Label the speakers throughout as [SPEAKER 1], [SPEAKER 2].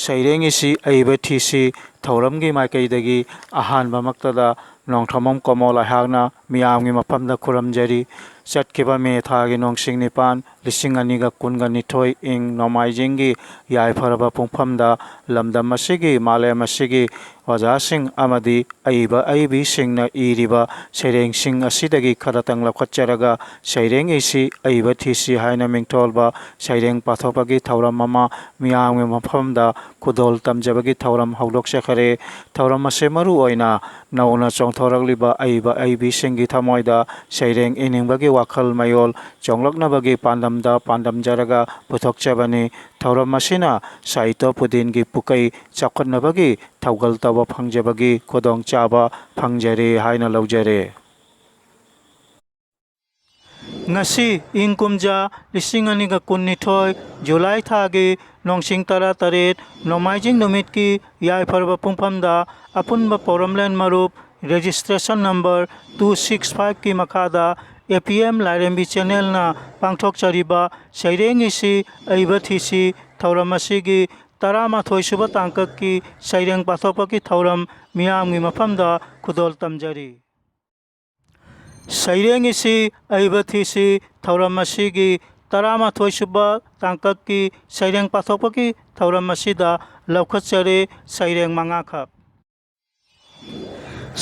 [SPEAKER 1] Saireng isi aiba thisi thauramgi maikaidagi ahanba maktada nongthamam komol ahagna miyamgi mapamda khuramjari chatkiba me thagi nongsing nipan lising aniga kunga nithoi ing nomaijinggi yaipharaba pungphamda lamdam asigi malem asigi wajasing amadi aiba aibi singna iriba saireng sing asidagi kharatang lakhacharaga saireng isi aiba thisi haina mingtholba saireng pathopagi thauram mama miyamgi maphamda kudol tamjabagi thauram haudoksakare thauram ase maru oina nauna chongthoragliba aiba aibi singi thamoida saireng iningbagi wakhal mayol chonglaknabagi pandamda pandamjaraga puthokchabani thauram asina saito pudingi pukai chakhatnabagi thaugal taba phangjabagi kodong chaba phangjare haina laujare ngasi ingkumja lising aniga kunnithoi July thagi nongsing tara taret nomaijing numitki yaipharba pungphamda apunba poramlen marup registration number 265 ki makada APM Lairembi channel na pangthok chariba saireng isi aiba thisi thauram asigi taramathoi suba tangkak ki saireng pathopaki thauram miyamgi maphamda khudol tamjari saireng isi aiba thisi thauram asigi taramathoi suba tangkak ki saireng pathopaki thauram asida laukhatchare saireng mangakhak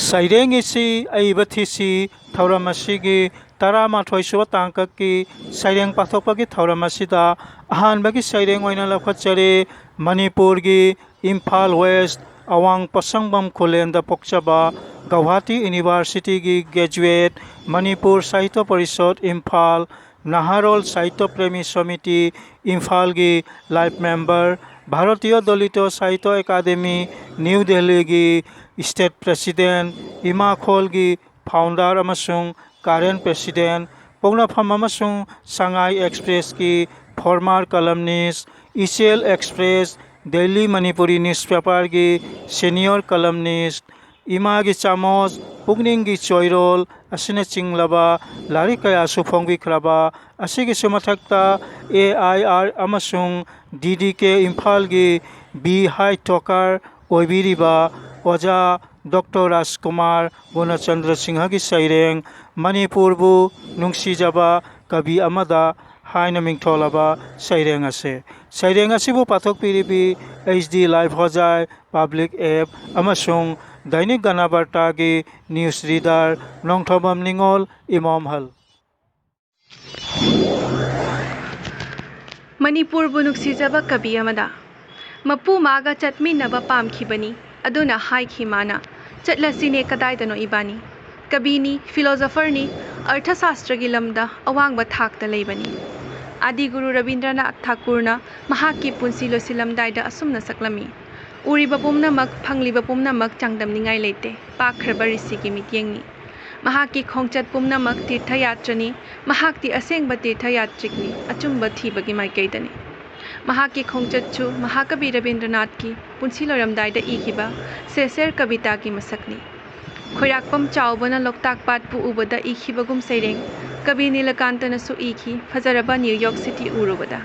[SPEAKER 1] saireng isi aiba thisi thauram asigi taramathoi suba tangkak ki saireng pathopaki thauram asida ahanbagi saireng oina laukhatchare Manipur gi Imphal West awang pasangbam khulenda pokchaba Guwahati University gi graduate Manipur Sahitya Parishad Imphal Naharol Sahitya Premi Samiti Imphal gi life member Bharatiya Dalito Sahitya Academy New Delhi gi state president Ima Khol gi founder amasung current president Pongnapham amasung Shanghai Express ki former columnist ECL Express Daily Manipuri newspaper gi senior columnist Ima gi chamos pugning gi choirol asina chinglaba lari kaya sufongbi khraba asigi sumathakta AIR amasung DDK Imphal gi B high talker oibiriba oja Dr. Rajkumar Gunachandra Singha gi saireng Manipur bu nungsijaba kabi amada haina mingtholaba saireng ase saireng asibu pathok piribi HD live hojai public app amasung dainik ganabarta gi news reader nongthobam ningol imom hal
[SPEAKER 2] Manipur bu nuksijaba kabi amada mapu maga chatminaba pamkhibani aduna haikhimana chatlasine kadaidano ibani kabini philosopher ni arthashastra gi lamda awangba thakta leibani Adi Guru Rabindranath Thakurna mahakki punsi losilamdaida asumna saklami uriba pumnamak phangliba pumnamak changdamningai leite pakraba risigi mityengni mahakki khongchat pumnamak tirthayatrani mahakti asengba tirthayatrikni achumba thibagi maikaidani mahakki khongchatchu mahakabi Rabindranath ki punsi loramdaida ikhiba seser kavita ki masakni khoirakpam chawbana loktak pat pu ubada ikhibagum saireng Kabi Nilakantana su iki fajaraba New York City urubada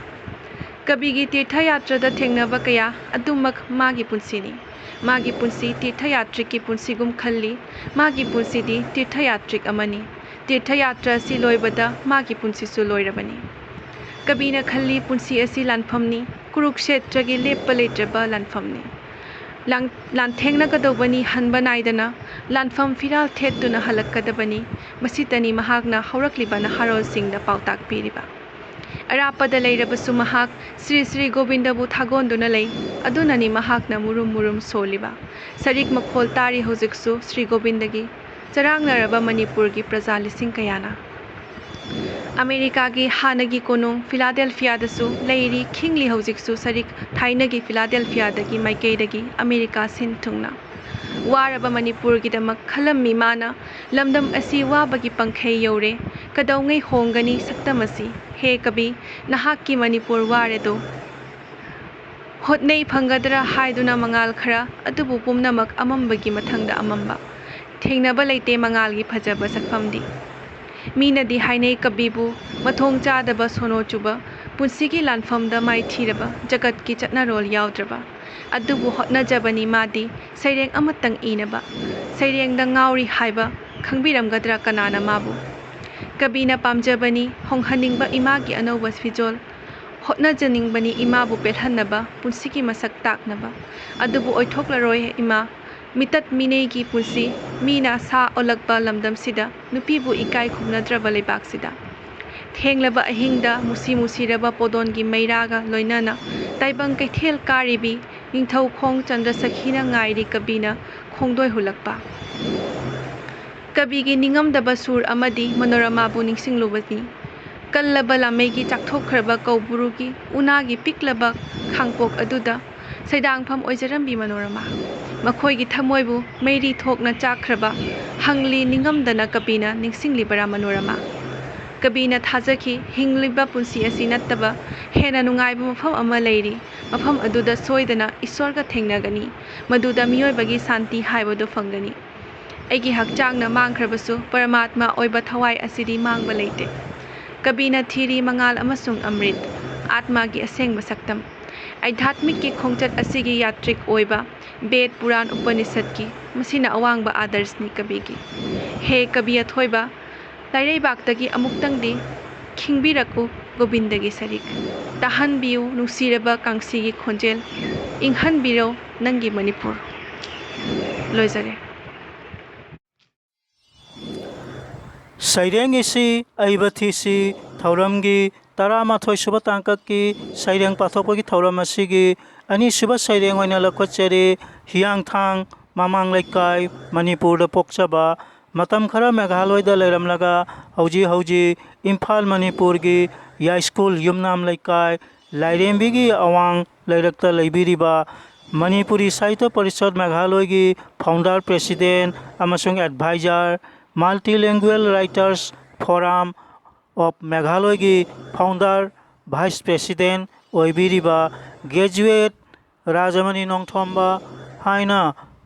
[SPEAKER 2] Kabi gi tirthayatra da thengnaba kaya adumak magi punsini magi punsi tirthayatrik ki punsigum khalli magi punsi di tirthayatrik amani tirthayatra si loibada magi punsi su loirabani Kabina khalli punsi asi lanphamni Kurukshetra gi leppaletraba lanphamni Lanthengna kadobani hanba naidana lanfam firal thetuna halakadabani masitani mahakna haurakliba naharol singda pautak piriba arapada leirabasu mahak Sri Sri Govinda bu thagonduna lei adunani mahakna murum murum soliba sarik makhol tari hojiksu Sri Govindagi charangnaraba Manipur gi praja lising kayana America gi hanagi konung Philadelphia dasu leiri khingli hojiksu sarik thainagi Philadelphia dagi maikei dagi America sin thungna waraba Manipur gi damak khalammi mana lamdam asi wabagi pangkhei yore kadawngai hongani saktamasi he kabi nahakki Manipur waredo hotnei phangadra haiduna mangal khara adubu pumnamak amambagi mathangda amamba thengnaba leite mangal gi phajaba sakfamdi मीनदी हाइनै कबीबू मथोंग चादबा सोनो चुबा पुंसीगी लानफमदा माइ थीरबा जगत की चटनारोल याउद्रबा अदुबु होटनाजबनी मादी सैरेंग अमतंग इनबा सैरेंगदा ngauri हाइबा खंगबिरमगद्रा कनाना माबू कबीना पामजबनी होंगहनिंगबा Imangi अनौबा फिजोल होटनाजनिंगबनी इमाबू पेलहन्नबा पुंसीगी मसक ताकनबा अदुबु ओइथोक्लरोय इमा मितत मिनेगी पुंसी मीना सा ओलकबा लमदमसिदा नुपीबु इकाई खुमनद्रबा लेबाकसिदा थेंगलबा अहिंगदा मुसी मुसीरबा पोदोनगी मैरागा लोइनाना ताइबंग कैथेल कारिबी निंथौ खोंग चंद्रसखीना ngairi कबीना खोंदोय हुलकपा कबीगी निंगमदबा सुर अमदी मनोरमाबु निंगसिंगलुबनी कल्लबा लामेगी चाकथोखरबा कौबुरुगी उनागी पिकलबा खांपोक अदुदा सैदांगफम ओइजरम्बी Manorama मखोइगी थमोइबु Mary थोकना चाखरबा हंगली निंगमदना कबीना निंगसिंगलिबरा Manorama कबीना थाजखी हिंगलिबा पुंसी असि नत्तबा हेना नुंगाइबा मफम अमा लेरी मफम अदुदा सोइदना ईश्वरगा थेंगनगनी मदुदा मियोइबगी शांति हाइबदो फंगनी अैगी हकचांगना मांगख्रबसु परमात्मा ओइबा थवाई असिदी मांगबा लेते कबीना थीरी मंगाल अमसुंग अमृत आत्मा की असेंग सकतम आध्यात्मिक की खोंचत असिगी यात्रिक ओइबा वेद पुराण उपनिषद की मसीना अवांगबा आदर्शनी कबी की हे कबी अथोइबा लाइरैबाक्तगी अमुक्तंगदी खिंगबिरकु गोविंदगी सरिक ताहनबियु नुसिरबा कांसीगी खोंजेल इंहनबिरो नंगी मणिपुर लोइजरे
[SPEAKER 1] सैरेंग इसी अइबथीसी थौरमगी तरामाथोय सुबह तांककी सैरेंग पाथोपगी थौरम असिगी अनीसुब सैरेंग ओइना लखोचरे हियांगथांग मामांग लैकाय मणिपुर पोक्चबा मतम खरा मेघालयदा लेरमलगा हौजी हौजी इम्फाल मणिपुरगी या स्कूल युमनाम लैकाय लाइरेंबिगी अवांग लैरक्ता लैबिरिबा मणिपुरी साहित्य परिषद मेघालयगी फाउंडर प्रेसिडेंट अमसुंग adviser multilanguage writers forum of Meghalaya की फाउंडर वाइस प्रेसिडेंट ओइबिरिबा ग्रेजुएट राजमणि नोंथोंबा हाइना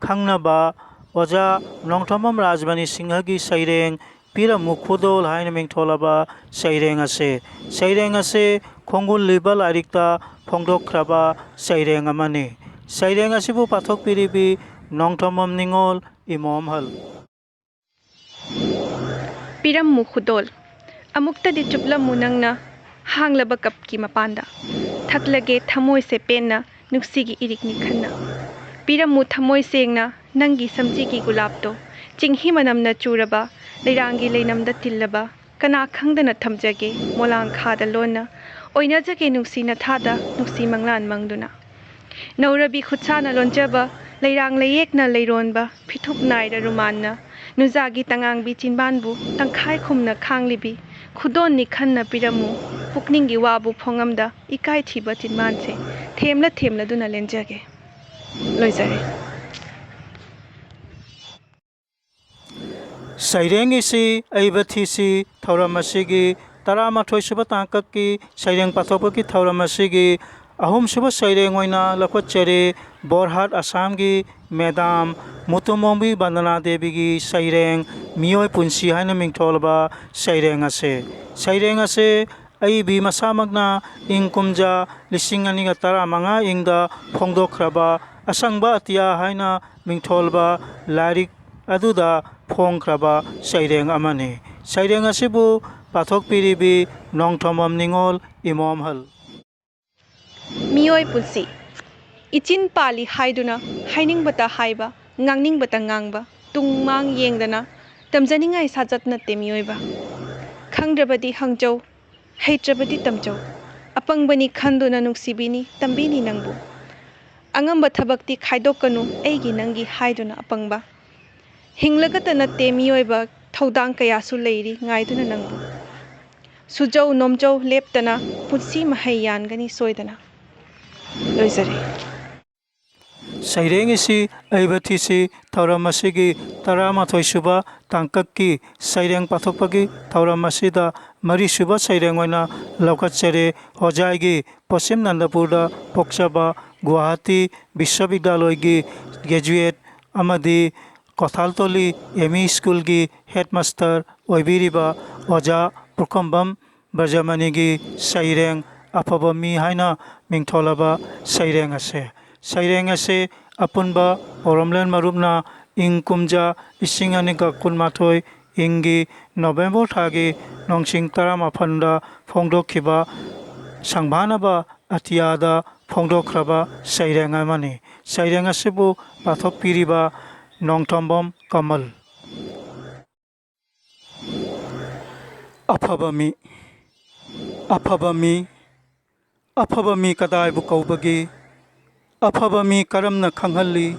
[SPEAKER 1] खंगनबा ओजा नोंथोंबम राजमणि सिंह की सैरेंग पीर मुखुदोल हाइन मिंथोलबा सैरेंग असे खोंगुल लिबा लारिकता फोंदोख्रबा सैरेंग अमने सैरेंग असिबु पाथोक पिरिबि नोंथोंबम निंगोल इमोम हल
[SPEAKER 2] पिरम मुखुदोल अमुक्तदी चुपलमु नंगना हांगलबा कपकी मपांदा थकलगे थमोय से पेन्ना नुक्सीगी इरिकनी खन्ना पिरमु थमोय सेंगना नंगी समजीगी गुलाबतो चिंही मनमना चूरबा लैरांगी लैनमदा तिल्लबा कना खंगदना थमजगे मोलांग खादा लोना ओइनाजगे नुक्सी नथादा नुक्सी मंगलान मंगदुना नौरबी खुदसाना लोंजबा लैरांग लैयेकना लैरोनबा फिथुप नायरा रुमानना नुजागी तंगांगबी चिनबानबु तंखाय खुमना खांगलिबी खुदोन निखन्ना पिरमु पुकनिंगी वाबु फोंगमदा इकाय थीबा चिनमान से थेमला दुना लेंजगे लोइजरे
[SPEAKER 1] सैरेंग इसी अइबथीसी थौरम असिगी तरामाथोय सुबह तांककी सैरेंग पाथोपकी थौरम असिगी अहुम सुबह सैरेंग ओइना लखोचरे बोरहाट आसाम की मैदाम मुतुमोंबी बंदना देवी की सैरेंग मियोय पुंसी हाइन मिंथोलबा सैरेंग असे अइबी मसामगना इंग कुमजा लिसिंग अनिगा तरामंगा इंगदा फोंदोख्रबा असंगबा अतिया हाइन मिंथोलबा लारिक अदुदा फोंख्रबा सैरेंग अमने सैरेंग असिबु पाथोक पिरिबि नोंथोंबम निंगोल इमोम हल
[SPEAKER 2] मियोय पुंसी इचिन पाली हाइदुना हाइनिंगबता हाइबा ngangningबता ngangbा तुंगमांग येंगदना तमजनिंगाय साजत नते मियोयबा खंगद्रबदी हंगजौ हैत्रबदी तमजौ अपंगबनी खंदुना नुक्सिबिनी तंबिनी नंगबु अंगंबा थबक्ति खाइदोकनु एगी नंगी हाइदुना अपंगबा हिंगलगत नते मियोयबा थौदांग कयासु लेरी ngaiduna nangbu sujau nomjau leptana पुंसी महै यानगनी सोयदना लोइजरे
[SPEAKER 1] सैरेंग इसी अइबथीसी थौरम असिगी तरामाथोय सुबह तांककी सैरेंग पाथोपगी थौरम असिदा मरी सुबह सैरेंग ओइना लौकचरे होजाइगी पश्चिम नंदपुरदा पोक्चबा गुवाहाटी विश्वविद्यालय की ग्रेजुएट अमदी कथालतली एमई स्कूल की हेडमास्टर ओइबिरिबा ꯑꯣꯖꯥ ꯄꯨꯈꯝꯕꯝ ꯕ꯭ꯔꯖꯃꯅꯤꯒꯤ ꯁꯩꯔꯦꯡ ꯑꯐꯕ ꯃꯤ ꯍꯥꯏꯅ ꯃꯤꯡꯊꯣꯜꯂꯕ ꯁꯩꯔꯦꯡ ꯑꯁꯦ ꯑꯄꯨꯟꯕ ꯑꯣꯔꯣꯝꯂꯦꯟ ꯃꯔꯨꯞꯅ ꯏꯪ ꯀꯨꯝꯖꯥ 2012 ꯏꯪꯒꯤ ꯅꯣꯕꯦꯝꯕꯔ ꯊꯥꯒꯤ ꯅꯣꯡꯁꯤꯡ 18ꯗ ꯐꯣꯡꯗꯣꯛꯈꯤꯕ ꯁꯪꯕꯥꯅꯕ ꯑꯇꯤꯌꯥꯗ ꯐꯣꯡꯗꯣꯛꯈ꯭ꯔꯕ ꯁꯩꯔꯦꯡ ꯑꯃꯅꯤ꯫ ꯁꯩꯔꯦꯡ ꯑꯁꯤꯕꯨ ꯄꯥꯊꯣꯛꯄꯤꯔꯤꯕ ꯅꯣꯡꯊꯣꯝꯕꯝ ꯀꯃꯜ꯫ ꯑꯐꯕ ꯃꯤ ꯑꯐꯕ ꯃꯤ ꯑꯐꯕ ꯃꯤ ꯀꯗꯥꯏꯕꯨ ꯀꯧꯕꯒꯦ? ꯑꯐꯕ ꯃꯤ ꯀꯔꯝꯅ ꯈꯪꯍꯜꯂꯤ?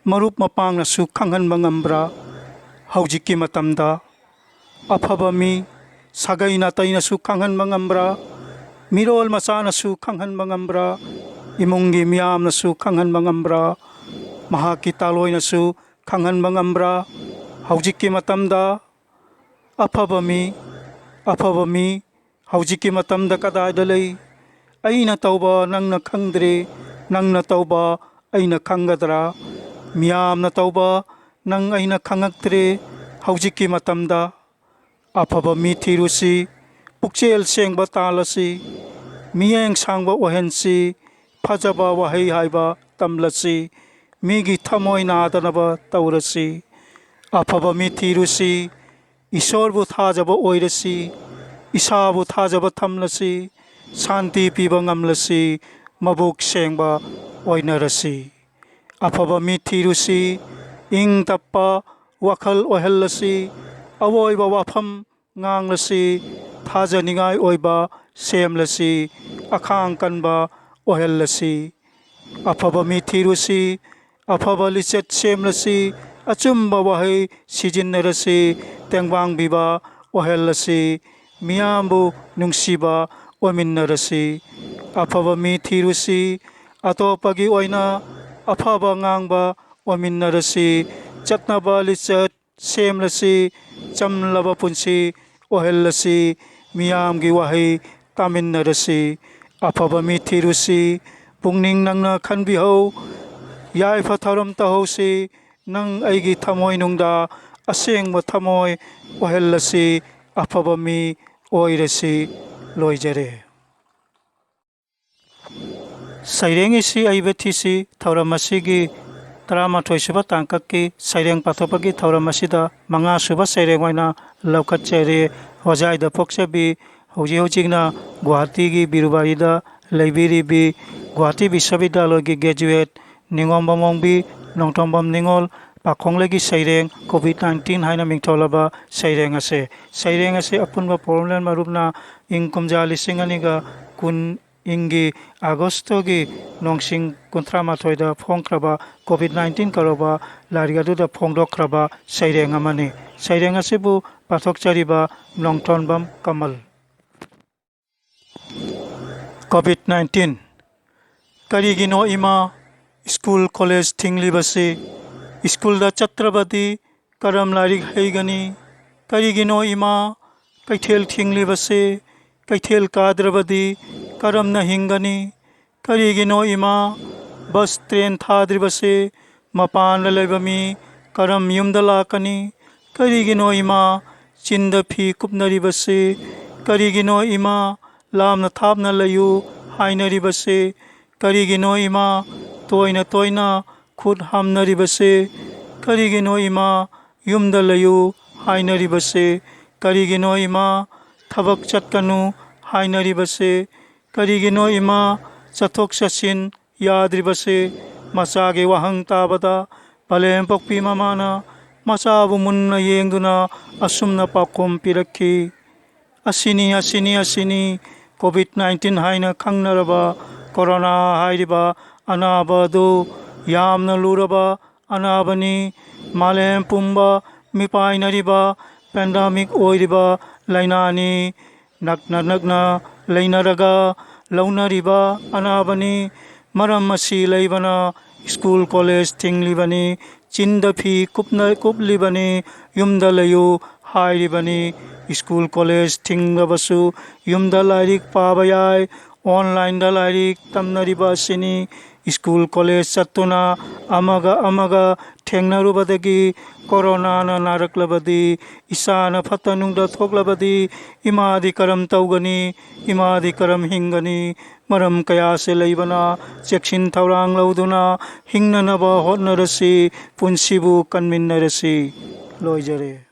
[SPEAKER 1] ꯃꯔꯨꯞ ꯃꯄꯥꯡꯅꯁꯨ ꯈꯪꯍꯟꯕ ꯉꯝꯕ꯭ꯔꯥ ꯍꯧꯖꯤꯛꯀꯤ ꯃꯇꯝꯗ? ꯑꯐꯕ ꯃꯤ ꯁꯥꯒꯩ ꯅꯥꯇꯩꯅꯁꯨ ꯈꯪꯍꯟꯕ ꯉꯝꯕ꯭ꯔꯥ? ꯃꯤꯔꯣꯜ ꯃꯆꯥꯅꯁꯨ ꯈꯪꯍꯟꯕ ꯉꯝꯕ꯭ꯔꯥ? ꯏꯃꯨꯡꯒꯤ ꯃꯤꯌꯥꯝꯅꯁꯨ ꯈꯪꯍꯟꯕ ꯉꯝꯕ꯭ꯔꯥ? ꯃꯍꯥꯛꯀꯤ ꯇꯥꯂꯣꯏꯅꯁꯨ ꯈꯪꯍꯟꯕ ꯉꯝꯕ꯭ꯔꯥ ꯍꯧꯖꯤꯛꯀꯤ ꯃꯇꯝꯗ? ꯑꯐꯕ ꯃꯤ ꯍꯧꯖꯤꯛꯀꯤ ꯃꯇꯝꯗ ꯀꯗꯥꯏꯗ ꯂꯩ? ꯑꯩꯅ ꯇꯧꯕ ꯅꯪꯅ ꯈꯪꯗ꯭ꯔꯦ, ꯅꯪꯅ ꯇꯧꯕ ꯑꯩꯅ ꯈꯪꯒꯗ꯭ꯔꯥ? ꯃꯤꯌꯥꯝꯅ ꯇꯧꯕ ꯅꯪ ꯑꯩꯅ ꯈꯪꯉꯛꯇ꯭ꯔꯦ ꯍꯧꯖꯤꯛꯀꯤ ꯃꯇꯝꯗ? ꯑꯐꯕ ꯃꯤ ꯊꯤꯔꯨꯁꯤ, ꯄꯨꯛꯆꯦꯜ ꯁꯦꯡꯕ ꯇꯥꯜꯂꯁꯤ, ꯃꯤꯠꯌꯦꯡ ꯁꯥꯡꯕ ꯑꯣꯏꯍꯟꯁꯤ, ꯐꯖꯕ ꯋꯥꯍꯩ ꯍꯥꯏꯕ ꯇꯝꯂꯁꯤ, ꯃꯤꯒꯤ ꯊꯃꯣꯏ ꯅꯥꯗꯅꯕ ꯇꯧꯔꯁꯤ꯫ ꯑꯐꯕ ꯃꯤ ꯊꯤꯔꯨꯁꯤ, ꯏꯁꯣꯔꯕꯨ ꯊꯥꯖꯕ ꯑꯣꯏꯔꯁꯤ, ꯏꯁꯥꯕꯨ ꯊꯥꯖꯕ ꯊꯝꯂꯁꯤ, ꯁꯥꯟꯇꯤ ꯄꯤꯕ ꯉꯝꯂꯁꯤ, ꯃꯕꯨꯛ ꯁꯦꯡꯕ ꯑꯣꯏꯅꯔꯁꯤ꯫ ꯑꯐꯕ ꯃꯤ ꯊꯤꯔꯨꯁꯤ, ꯏꯪ ꯇꯞꯄ ꯋꯥꯈꯜ ꯑꯣꯏꯍꯜꯂꯁꯤ, ꯑꯋꯣꯏꯕ ꯋꯥꯐꯝ ꯉꯥꯡꯂꯁꯤ, ꯊꯥꯖꯅꯤꯡꯉꯥꯏ ꯑꯣꯏꯕ ꯁꯦꯝꯂꯁꯤ, ꯑꯈꯥꯡ ꯀꯟꯕ ꯑꯣꯏꯍꯜꯂꯁꯤ꯫ ꯑꯐꯕ ꯃꯤ ꯊꯤꯔꯨꯁꯤ, ꯑꯐꯕ ꯂꯤꯆꯠ ꯁꯦꯝꯂꯁꯤ, ꯑꯆꯨꯝꯕ ꯋꯥꯍꯩ ꯁꯤꯖꯤꯟꯅꯔꯁꯤ, ꯇꯦꯡꯕꯥꯡꯕꯤꯕ ꯑꯣꯏꯍꯜꯂꯁꯤ, ꯃꯤꯌꯥꯝꯕꯨ ꯅꯨꯡꯁꯤꯕ ꯑꯣꯏꯃꯤꯟꯅꯔꯁꯤ꯫ ꯑꯐꯕ ꯃꯤ ꯊꯤꯔꯨꯁꯤ, ꯑꯇꯣꯞꯄꯒꯤ ꯑꯣꯏꯅ ꯑꯐꯕ ꯉꯥꯡꯕ ꯑꯣꯏꯃꯤꯟꯅꯔꯁꯤ, ꯆꯠꯅꯕ ꯂꯤꯆꯠ ꯁꯦꯝꯂꯁꯤ, ꯆꯝꯂꯕ ꯄꯨꯟꯁꯤ ꯑꯣꯏꯍꯜꯂꯁꯤ, ꯃꯤꯌꯥꯝꯒꯤ ꯋꯥꯍꯩ ꯇꯥꯃꯤꯟꯅꯔꯁꯤ꯫ ꯑꯐꯕ ꯃꯤ ꯊꯤꯔꯨꯁꯤ, ꯄꯨꯛꯅꯤꯡ ꯅꯪꯅ ꯈꯟꯕꯤꯍꯧ, ꯌꯥꯏꯐ ꯊꯧꯔꯝ ꯇꯧꯍꯧꯁꯤ, ꯅꯪ ꯑꯩꯒꯤ ꯊꯃꯣꯏꯅꯨꯡꯗ ꯑꯁꯦꯡꯕ ꯊꯃꯣꯏ ꯑꯣꯏꯍꯜꯂꯁꯤ, ꯑꯐꯕ ꯃꯤ ꯑꯣꯏꯔꯁꯤ꯫ ꯂꯣꯏꯖꯔꯦ꯫ ꯁꯩꯔꯦꯡ ꯏꯁꯤ ꯑꯏꯕ ꯊꯤꯁꯤ ꯊꯧꯔꯝ ꯑꯁꯤꯒꯤ 11ꯁꯨꯕ ꯇꯥꯡꯀꯛꯀꯤ ꯁꯩꯔꯦꯡ ꯄꯥꯊꯣꯛꯄꯒꯤ ꯊꯧꯔꯝ ꯑꯁꯤꯗ 5ꯁꯨꯕ ꯁꯩꯔꯦꯡ ꯑꯣꯏꯅ ꯂꯧꯈꯠꯆꯔꯦ꯫ ꯍꯣꯖꯥꯏꯗ ꯄꯣꯛꯆꯕꯤ, ꯍꯧꯖꯤꯛꯅ ꯒꯨꯋꯥꯍꯥꯇꯤꯒꯤ ꯕꯤꯔꯨꯕꯥꯔꯤꯗ ꯂꯩꯕꯤꯔꯤꯕꯤ, ꯒꯨꯋꯥꯍꯥꯇꯤ ꯕꯤꯁ꯭ꯋꯕꯤꯗ꯭ꯌꯥꯂꯌꯒꯤ ꯒ꯭ꯔꯦꯖꯨꯑꯦꯠ ꯅꯤꯉꯣꯝꯕ ꯃꯣꯡꯕꯤ ꯅꯣꯡꯊꯣꯝꯕꯝ ꯅꯤꯉꯣꯜ ꯄꯥꯈꯣꯡꯂꯩꯒꯤ ꯁꯩꯔꯦꯡ ꯀꯣꯚꯤꯗ-19 ꯍꯥꯏꯅ ꯃꯤꯡꯊꯣꯜꯂꯕ ꯁꯩꯔꯦꯡ ꯑꯁꯤ ꯑꯄꯨꯟꯕ ꯄꯣꯔꯣꯝꯂꯦꯟ ꯃꯔꯨꯞꯅ ꯏꯪ ꯀꯨꯝꯖꯥ 2010 ꯏꯪꯒꯤ ꯑꯥꯒꯁ꯭ꯇꯒꯤ ꯅꯣꯡꯁꯤꯡ 38ꯗ ꯐꯣꯡꯈ꯭ꯔꯕ ꯀꯣꯚꯤꯗ-19 ꯀꯧꯔꯕ ꯂꯥꯏꯔꯤꯛ ꯑꯗꯨꯗ ꯐꯣꯡꯗꯣꯛꯈ꯭ꯔꯕ ꯁꯩꯔꯦꯡ ꯑꯃꯅꯤ꯫ ꯁꯩꯔꯦꯡ ꯑꯁꯤꯕꯨ ꯄꯥꯊꯣꯛꯆꯔꯤꯕ ꯅꯣꯡꯊꯣꯝꯕꯝ ꯀꯃꯜ꯫ ꯀꯣꯚꯤꯗ-19 ꯀꯔꯤꯒꯤꯅꯣ ꯏꯃꯥ ꯁ꯭ꯀꯨꯜ ꯀꯣꯂꯦꯖ ꯊꯤꯡꯂꯤꯕꯁꯤ? ꯁ꯭ꯀꯨꯜꯗ ꯆꯠꯇ꯭ꯔꯕꯗꯤ ꯀꯔꯝ ꯂꯥꯏꯔꯤꯛ ꯍꯩꯒꯅꯤ? ꯀꯔꯤꯒꯤꯅꯣ ꯏꯃꯥ ꯀꯩꯊꯦꯜ ꯊꯤꯡꯂꯤꯕꯁꯤ? ꯀꯩꯊꯦꯜ ꯀꯥꯗ꯭ꯔꯕꯗꯤ ꯀꯔꯝꯅ ꯍꯤꯡꯒꯅꯤ? ꯀꯔꯤꯒꯤꯅꯣ ꯏꯃꯥ ꯕꯁ ꯇ꯭ꯔꯦꯟ ꯊꯥꯗ꯭ꯔꯤꯕꯁꯤ? ꯃꯄꯥꯟꯗ ꯂꯩꯕ ꯃꯤ ꯀꯔꯝ ꯌꯨꯝꯗ ꯂꯥꯛꯀꯅꯤ? ꯀꯔꯤꯒꯤꯅꯣ ꯏꯃꯥ ꯆꯤꯟꯗ ꯐꯤ ꯀꯨꯞꯅꯔꯤꯕꯁꯤ? ꯀꯔꯤꯒꯤꯅꯣ ꯏꯃꯥ ꯂꯥꯞꯅ ꯊꯥꯞꯅ ꯂꯩꯌꯨ ꯍꯥꯏꯅꯔꯤꯕꯁꯤ? ꯀꯔꯤꯒꯤꯅꯣ ꯏꯃꯥ ꯇꯣꯏꯅ ꯇꯣꯏꯅ ꯈꯨꯠ ꯍꯥꯝꯅꯔꯤꯕꯁꯤ? ꯀꯔꯤꯒꯤꯅꯣ ꯏꯃꯥ ꯌꯨꯝꯗ ꯂꯩꯌꯨ ꯍꯥꯏꯅꯔꯤꯕꯁꯤ? ꯀꯔꯤꯒꯤꯅꯣ ꯏꯃꯥ ꯊꯕꯛ ꯆꯠꯀꯅꯨ ꯍꯥꯏꯅꯔꯤꯕꯁꯤ? ꯀꯔꯤꯒꯤꯅꯣ ꯏꯃꯥ ꯆꯠꯊꯣꯛ ꯆꯠꯁꯤꯟ ꯌꯥꯗ꯭ꯔꯤꯕꯁꯤ? ꯃꯆꯥꯒꯤ ꯋꯥꯍꯪ ꯇꯥꯕꯗ ꯄꯂꯦꯝ ꯄꯣꯛꯄꯤ ꯃꯃꯥꯅ ꯃꯆꯥꯕꯨ ꯃꯨꯟꯅ ꯌꯦꯡꯗꯨꯅ ꯑꯁꯨꯝꯅ ꯄꯥꯎꯈꯨꯝ ꯄꯤꯔꯛꯈꯤ: ꯑꯁꯤꯅꯤ ꯀꯣꯚꯤꯗ-19 ꯍꯥꯏꯅ ꯈꯪꯅꯔꯕ ꯀꯣꯔꯣꯅꯥ ꯍꯥꯏꯔꯤꯕ ꯑꯅꯥꯕ ꯑꯗꯨ ꯌꯥꯝꯅ ꯂꯨꯔꯕ ꯑꯅꯥꯕꯅꯤ꯫ ꯃꯥꯂꯦꯝ ꯄꯨꯝꯕ ꯃꯤꯄꯥꯏꯅꯔꯤꯕ ꯄꯦꯟꯗꯦꯃꯤꯛ ꯑꯣꯏꯔꯤꯕ ꯂꯥꯏꯅꯥꯅꯤ꯫ ꯅꯛꯅ ꯂꯩꯅꯔꯒ ꯂꯧꯅꯔꯤꯕ ꯑꯅꯥꯕꯅꯤ꯫ ꯃꯔꯝ ꯑꯁꯤ ꯂꯩꯕꯅ ꯁ꯭ꯀꯨꯜ ꯀꯣꯂꯦꯖ ꯊꯤꯡꯂꯤꯕꯅꯤ, ꯆꯤꯟꯗ ꯐꯤ ꯀꯨꯞꯂꯤꯕꯅꯤ, ꯌꯨꯝꯗ ꯂꯩꯌꯨ ꯍꯥꯏꯔꯤꯕꯅꯤ꯫ ꯁ꯭ꯀꯨल कॉलेज थिंगबसु युमदा लाइरिक पाबा याय, ꯑꯣꯟꯂꯥꯏꯟꯗ ꯂꯥꯏꯔꯤꯛ ꯇꯝꯅꯔꯤꯕ ꯑꯁꯤꯅꯤ꯫ ꯁ꯭ꯀꯨꯜ ꯀꯣꯂꯦꯖ ꯆꯠꯇꯨꯅ ꯑꯃꯒ ꯊꯦꯡꯅꯔꯨꯕꯗꯒꯤ ꯀꯣꯔꯣꯅꯥꯅ ꯅꯥꯔꯛꯂꯕꯗꯤ, ꯏꯁꯥꯅ ꯐꯠꯇ ꯅꯨꯡꯗ ꯊꯣꯛꯂꯕꯗꯤ ꯏꯃꯥꯗꯤ ꯀꯔꯝ ꯇꯧꯒꯅꯤ? ꯏꯃꯥꯗꯤ ꯀꯔꯝ ꯍꯤꯡꯒꯅꯤ? ꯃꯔꯝ ꯀꯌꯥꯁꯦ ꯂꯩꯕꯅ ꯆꯦꯛꯁꯤꯟ ꯊꯧꯔꯥꯡ ꯂꯧꯗꯨꯅ ꯍꯤꯡꯅꯅꯕ ꯍꯣꯠꯅꯔꯁꯤ, ꯄꯨꯟꯁꯤꯕꯨ ꯀꯟꯃꯤꯟꯅꯔꯁꯤ꯫ ꯂꯣꯏꯖꯔꯦ꯫